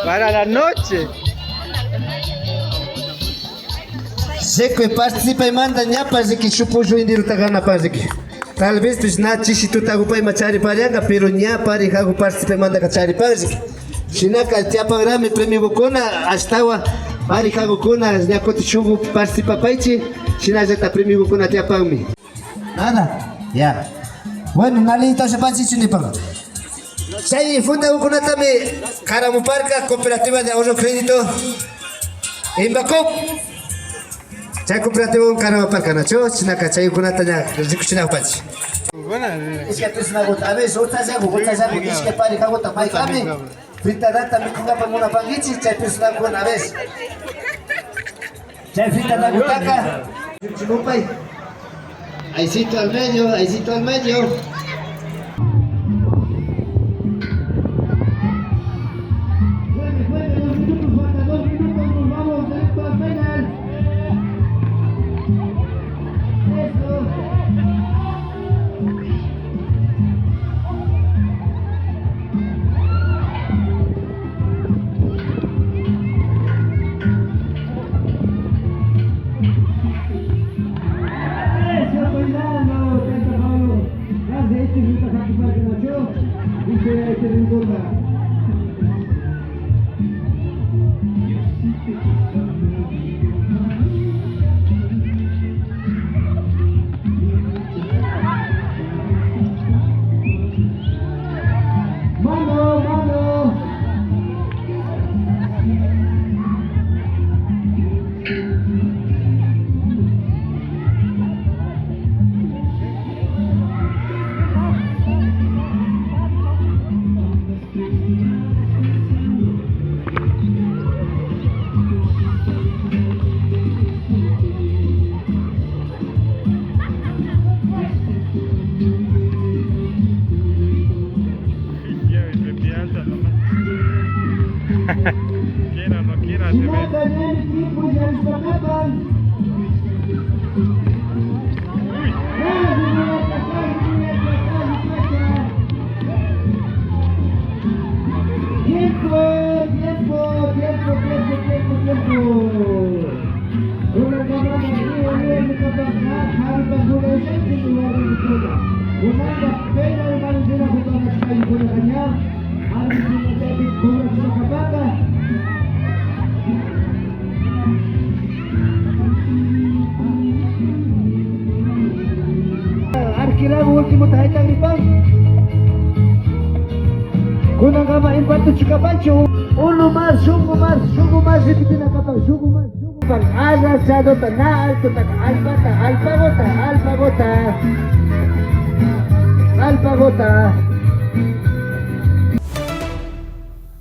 Para la noche. Sé que participa y manda ñapa, sé que chupo yo indiru tagana pase que. Tal vez pues na chishi tu tagu pa machari parianga, pero ñapa ri hago participa y manda kachari pase. Shinaka tiapa grame premio bukona astawa pari hago kuna ñakoti chubu participa paichi, shinaja ta premio bukona tiapa mi. Nada. Ya. Bueno, nalita se pasa chini paga. Sai funda bukona tame Caramuparca Cooperativa de Ahorro Crédito. Imbacop. Chay cooperativa un Caramuparca nacho, chinaka chay kunata nya rikuchina pachi. Es que tú es una gota, a veces otra ya, es que pare gota mai kame. Frita data me kunga pa muna pangichi, chay tú es una gota a veces. Chay frita da gotaka. Chimupay. Ahícito al medio, ahícito al medio. Quiera o no quiera, se ve. Alquilamos último tarjeta gripal. Kuna kama impacto chikapacho. Uno más, sugo más, repitin na kapag, sugo más. Pag alasado ta na alto ta alpagota.